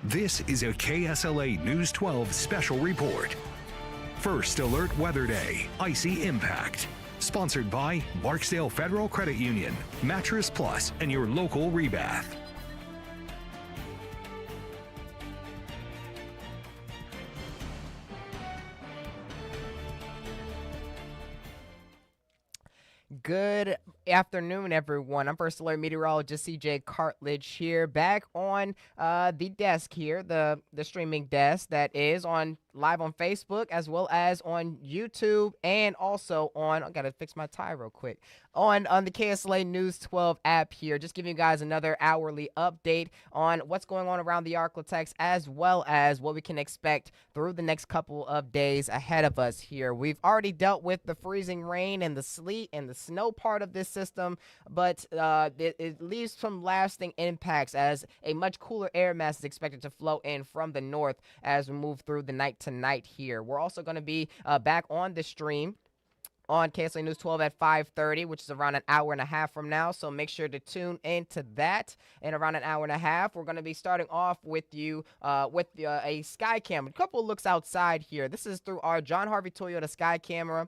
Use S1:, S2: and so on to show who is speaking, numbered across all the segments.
S1: This is a KSLA News 12 special report. First Alert Weather Day, Icy Impact. Sponsored by Barksdale Federal Credit Union, Mattress Plus, and your local Rebath.
S2: Good afternoon, everyone. I'm First Alert Meteorologist C.J. Cartledge here, back on the desk here, the streaming desk that is on live on Facebook as well as on YouTube, and also on, I gotta fix my tie real quick, on the KSLA News 12 app here. Just giving you guys another hourly update on what's going on around the ArkLaTex, as well as what we can expect through the next couple of days ahead of us here. We've already dealt with the freezing rain and the sleet and the snow part of this system, but it leaves some lasting impacts as a much cooler air mass is expected to flow in from the north as we move through the night tonight here. We're also going to be back on the stream on KSLA News 12 at 5:30, which is around an hour and a half from now. So make sure to tune into that. In around an hour and a half, we're going to be starting off with you with a sky camera. A couple of looks outside here. This is through our John Harvey Toyota sky camera.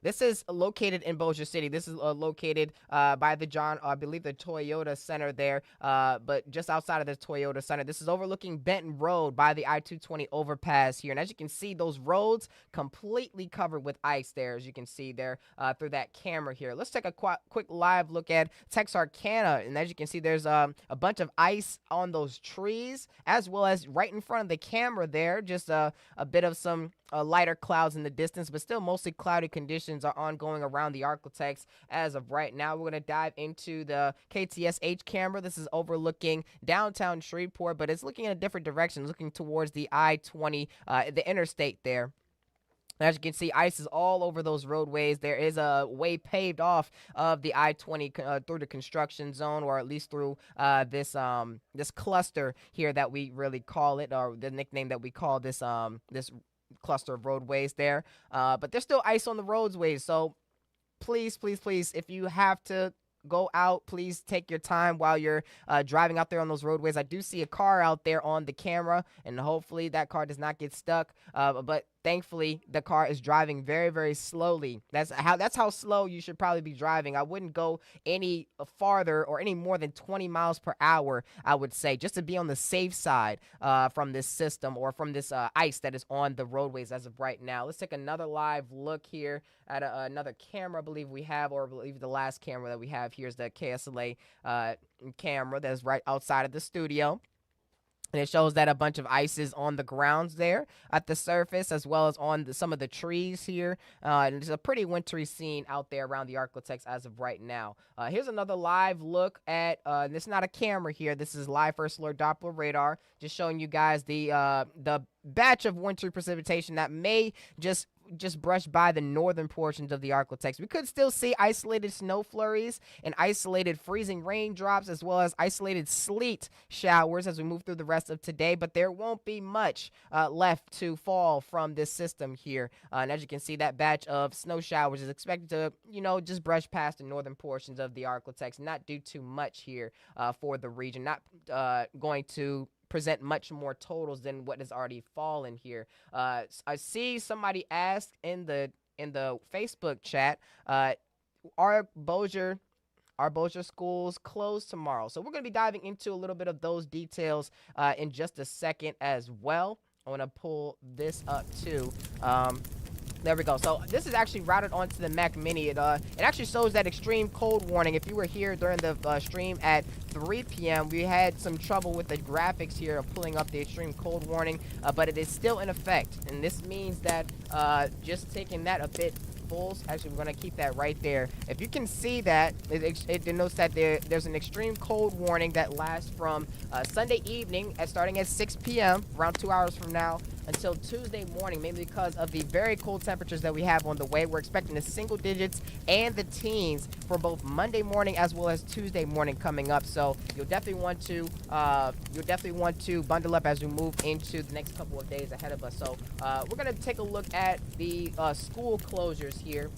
S2: This is located in Bossier City. This is located by the I believe the Toyota Center there, but just outside of the Toyota Center. This is overlooking Benton Road by the I-220 overpass here. And as you can see, those roads completely covered with ice there, as you can see there through that camera here. Let's take a quick live look at Texarkana. And as you can see, there's a bunch of ice on those trees, as well as right in front of the camera there, just a bit of some lighter clouds in the distance, but still mostly cloudy conditions are ongoing around the ArkLaTex as of right now. We're going to dive into the KTSH camera. This is overlooking downtown Shreveport, but it's looking in a different direction, looking towards the I-20, the interstate there. As you can see, ice is all over those roadways. There is a way paved off of the I-20 through the construction zone, or at least through this cluster here that we really call it, or the nickname that we call this this cluster of roadways there. But there's still ice on the roadways, so please, if you have to go out, please take your time while you're driving out there on those roadways. I do see a car out there on the camera, and hopefully that car does not get stuck. But thankfully, the car is driving very, very slowly. That's how slow you should probably be driving. I wouldn't go any farther or any more than 20 miles per hour, I would say, just to be on the safe side from this system or from this ice that is on the roadways as of right now. Let's take another live look here at another camera I believe we have, or I believe the last camera that we have here is the KSLA camera that is right outside of the studio. And it shows that a bunch of ice is on the grounds there at the surface, as well as on some of the trees here. And it's a pretty wintry scene out there around the ArkLaTex as of right now. Here's another live look at, this is not a camera here. This is live First Alert Doppler radar, just showing you guys the batch of wintry precipitation that may just brush by the northern portions of the ArkLaTex. We could still see isolated snow flurries and isolated freezing raindrops, as well as isolated sleet showers as we move through the rest of today, but there won't be much left to fall from this system here. And as you can see, that batch of snow showers is expected to, just brush past the northern portions of the ArkLaTex, not do too much here for the region, not going to present much more totals than what has already fallen here. I see somebody asked in the Facebook chat, are Bossier schools closed tomorrow? So we're going to be diving into a little bit of those details in just a second as well. I want to pull this up too. There we go. So this is actually routed onto the Mac Mini. It actually shows that extreme cold warning. If you were here during the stream at 3 p.m., we had some trouble with the graphics here of pulling up the extreme cold warning, but it is still in effect. And this means that just taking that a bit full, actually we're going to keep that right there. If you can see that, it denotes that there's an extreme cold warning that lasts from Sunday evening starting at 6 p.m., around 2 hours from now, until Tuesday morning, mainly because of the very cold temperatures that we have on the way. We're expecting the single digits and the teens for both Monday morning as well as Tuesday morning coming up. So you'll definitely want to bundle up as we move into the next couple of days ahead of us. So we're gonna take a look at the school closures here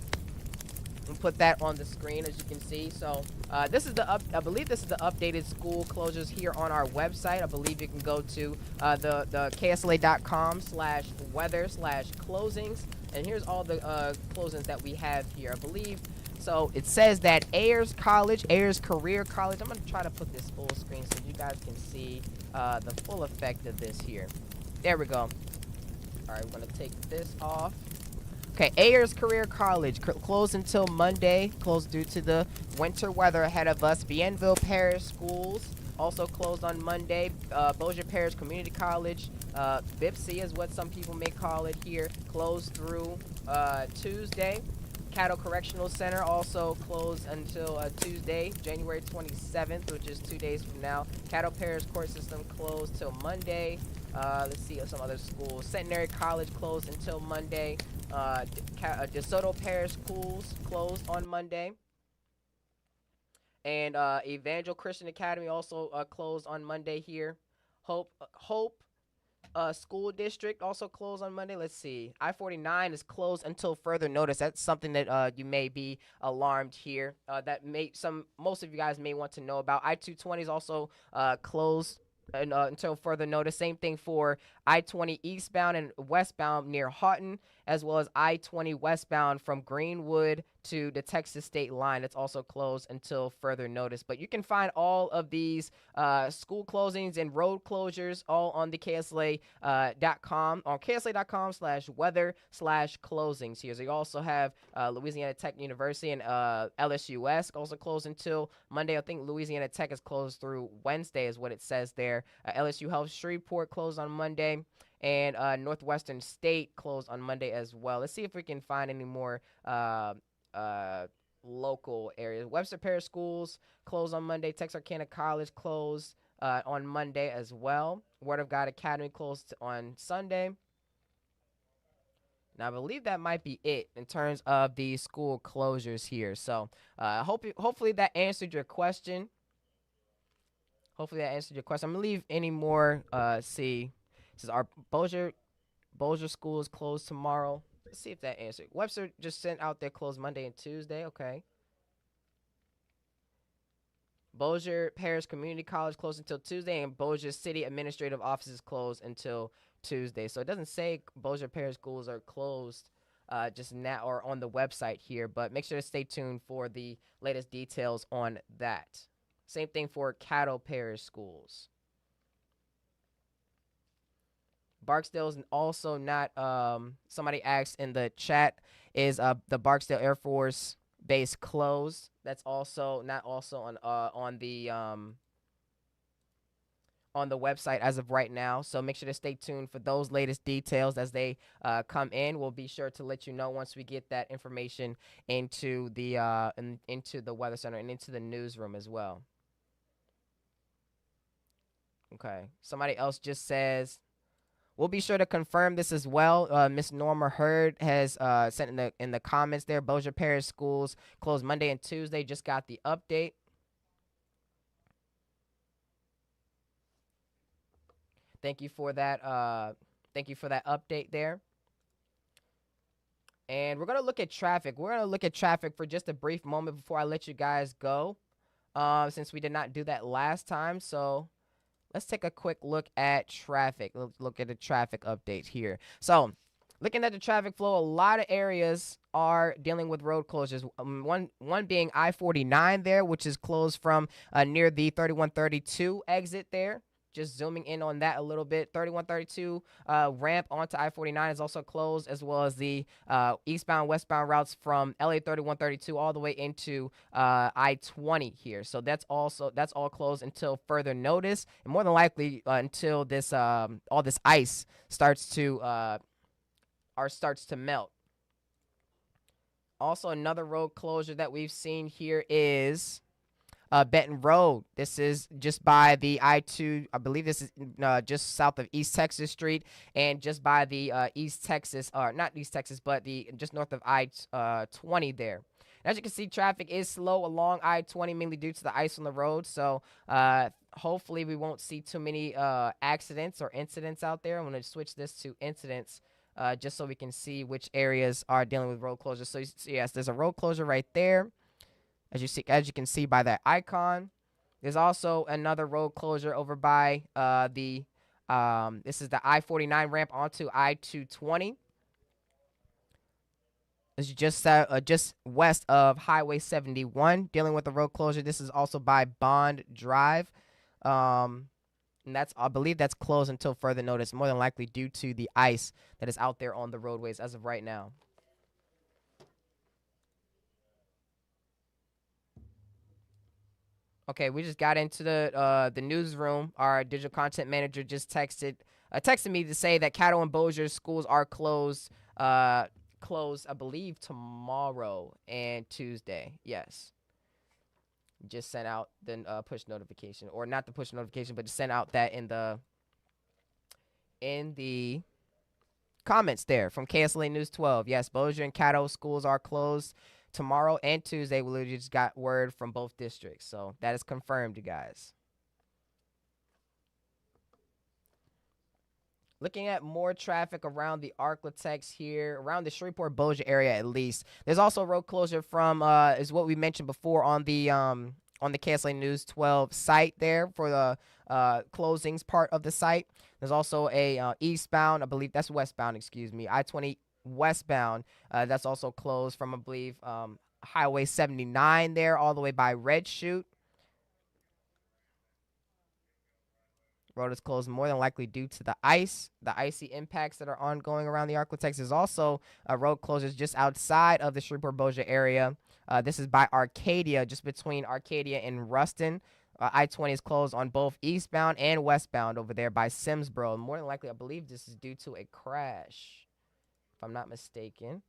S2: and put that on the screen, as you can see. So this is I believe this is the updated school closures here on our website. I believe you can go to the KSLA.com/weather/closings, and here's all the closings that we have here. I believe. So it says that Ayers College, Ayers Career College. I'm going to try to put this full screen so you guys can see the full effect of this here. There we go. All right, we're going to take this off. Okay, Ayers Career College closed until Monday, closed due to the winter weather ahead of us. Bienville Parish Schools also closed on Monday. Bossier Parish Community College, BIPC is what some people may call it here, closed through Tuesday. Caddo Correctional Center also closed until Tuesday, January 27th, which is 2 days from now. Caddo Parish Court System closed till Monday. Let's see some other schools. Centenary College closed until Monday. DeSoto Parish Schools closed on Monday. And Evangel Christian Academy also closed on Monday here. Hope School District also closed on Monday. Let's see. I-49 is closed until further notice. That's something that you may be alarmed here. That most of you guys may want to know about. I-220 is also closed until further notice. Same thing for I-20 eastbound and westbound near Houghton, as well as I-20 westbound from Greenwood to the Texas state line. It's also closed until further notice. But you can find all of these school closings and road closures all on the KSLA.com, on KSLA.com/weather/closings here. So you also have Louisiana Tech University and LSUS also closed until Monday. I think Louisiana Tech is closed through Wednesday is what it says there. LSU Health Shreveport closed on Monday. And Northwestern State closed on Monday as well. Let's see if we can find any more local areas. Webster Parish Schools closed on Monday. Texarkana College closed on Monday as well. Word of God Academy closed on Sunday. Now, I believe that might be it in terms of the school closures here. So hopefully that answered your question. I'm going to leave any more, see. This is our Bossier School is closed tomorrow. Let's see if that answered. Webster just sent out their closed Monday and Tuesday. Okay. Bossier Parish Community College closed until Tuesday, and Bossier City Administrative Offices closed until Tuesday. So it doesn't say Bossier Parish schools are closed just now or on the website here, but make sure to stay tuned for the latest details on that. Same thing for Caddo Parish schools. Barksdale's also not, somebody asked in the chat, is the Barksdale Air Force Base closed? That's also not also on the website as of right now. So make sure to stay tuned for those latest details as they come in. We'll be sure to let you know once we get that information into the into the Weather Center and into the newsroom as well. Okay. Somebody else just says, we'll be sure to confirm this as well. Miss Norma Hurd has sent in the comments there. Bossier Parish schools closed Monday and Tuesday. Just got the update. Thank you for that. Thank you for that update there. And we're gonna look at traffic. We're gonna look at traffic for just a brief moment before I let you guys go. Since we did not do that last time, so let's take a quick look at traffic. Let's look at the traffic update here. So, looking at the traffic flow, a lot of areas are dealing with road closures. One being I-49 there, which is closed from near the 3132 exit there. Just zooming in on that a little bit. 3132 ramp onto I-49 is also closed, as well as the eastbound, westbound routes from LA 3132 all the way into I-20 here. So that's all closed until further notice, and more than likely until this all this ice starts to melt. Also, another road closure that we've seen here is Benton Road. This is just by the I-2. I believe this is just south of East Texas Street, and just by the East Texas, or not East Texas, but just north of I-20 there. As you can see, traffic is slow along I-20, mainly due to the ice on the road. So hopefully we won't see too many accidents or incidents out there. I'm going to switch this to incidents just so we can see which areas are dealing with road closures. So yes, there's a road closure right there, as you can see by that icon. There's also another road closure over by this is the I-49 ramp onto I-220. This is just west of Highway 71, dealing with the road closure. This is also by Bond Drive. And I believe that's closed until further notice, more than likely due to the ice that is out there on the roadways as of right now. Okay, we just got into the newsroom. Our digital content manager just texted me to say that Caddo and Bossier schools are closed. Closed, I believe, tomorrow and Tuesday. Yes. Just sent out the push notification, or not the push notification, but just sent out that in the comments there from KSLA News 12. Yes, Bossier and Caddo schools are closed tomorrow and Tuesday. We literally just got word from both districts, so that is confirmed, you guys. Looking at more traffic around the ArkLaTex here, around the Shreveport-Bossier area at least. There's also a road closure from, is what we mentioned before on the KSLA News 12 site there for the closings part of the site. There's also a eastbound, I believe that's westbound, excuse me, I-20 westbound. That's also closed from, I believe, Highway 79 there all the way by Red Chute. Road is closed more than likely due to the icy impacts that are ongoing around the ArkLaTex. There's also road closures just outside of the Shreveport-Bossier area. This is by Arcadia, just between Arcadia and Ruston. I-20 is closed on both eastbound and westbound over there by Simsboro. More than likely, I believe this is due to a crash, if I'm not mistaken.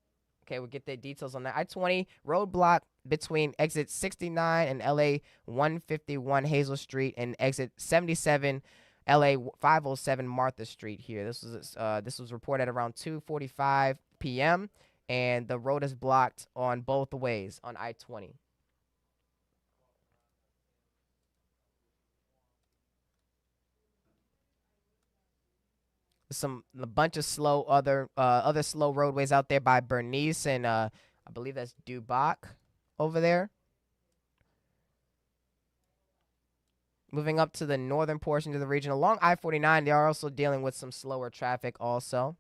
S2: Okay, we'll get the details on that. I-20 roadblock between exit 69 and LA 151 Hazel Street and exit 77 LA 507 Martha Street here. This was reported at around 2:45 p.m. and the road is blocked on both ways on I-20. A bunch of slow other slow roadways out there by Bernice and I believe that's Duboc over there. Moving up to the northern portion of the region along I-49, they are also dealing with some slower traffic also.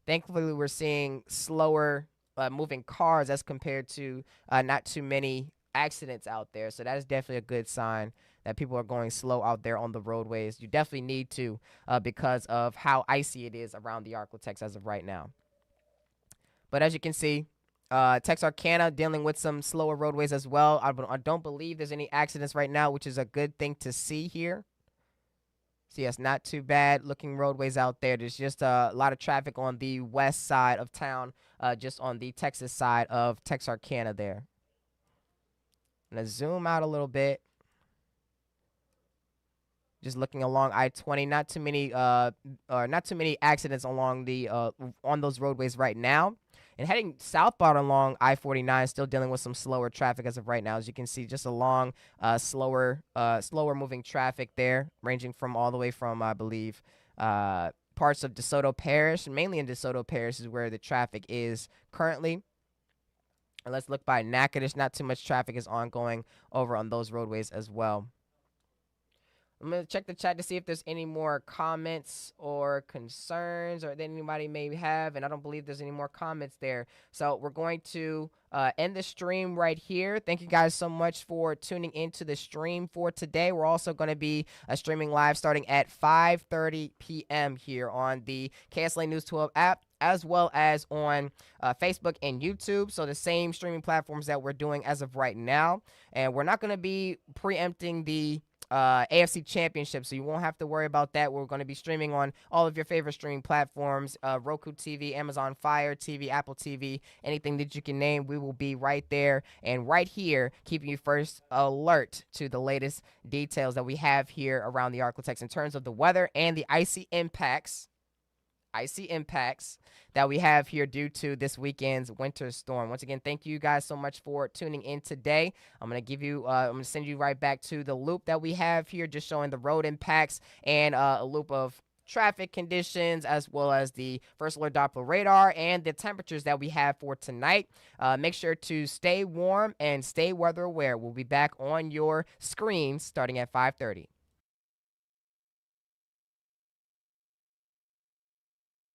S2: Thankfully, we're seeing slower moving cars as compared to not too many accidents out there. So that is definitely a good sign that people are going slow out there on the roadways. You definitely need to because of how icy it is around the ArkLaTex as of right now. But as you can see, Texarkana dealing with some slower roadways as well. I don't believe there's any accidents right now, which is a good thing to see here. So yes, not too bad looking roadways out there. There's just a lot of traffic on the west side of town, just on the Texas side of Texarkana there. I'm gonna zoom out a little bit. Just looking along I-20, not too many accidents along the on those roadways right now. And heading southbound along I-49, still dealing with some slower traffic as of right now. As you can see, just along slower moving traffic there, ranging from all the way from, I believe, parts of DeSoto Parish. Mainly in DeSoto Parish is where the traffic is currently. And let's look by Natchitoches. Not too much traffic is ongoing over on those roadways as well. I'm going to check the chat to see if there's any more comments or concerns or that anybody may have, and I don't believe there's any more comments there. So we're going to end the stream right here. Thank you guys so much for tuning into the stream for today. We're also going to be streaming live starting at 5:30 p.m. here on the KSLA News 12 app, as well as on Facebook and YouTube. So the same streaming platforms that we're doing as of right now. And we're not going to be preempting the AFC Championship, so you won't have to worry about that. We're going to be streaming on all of your favorite streaming platforms, Roku TV, Amazon Fire TV, Apple TV, anything that you can name. We will be right there and right here, keeping you first alert to the latest details that we have here around the ArkLaTex in terms of the weather and the icy impacts that we have here due to this weekend's winter storm. Once again, thank you guys so much for tuning in today. I'm going to send you right back to the loop that we have here, just showing the road impacts and a loop of traffic conditions, as well as the First Alert Doppler radar and the temperatures that we have for tonight. Make sure to stay warm and stay weather aware. We'll be back on your screens starting at 5:30.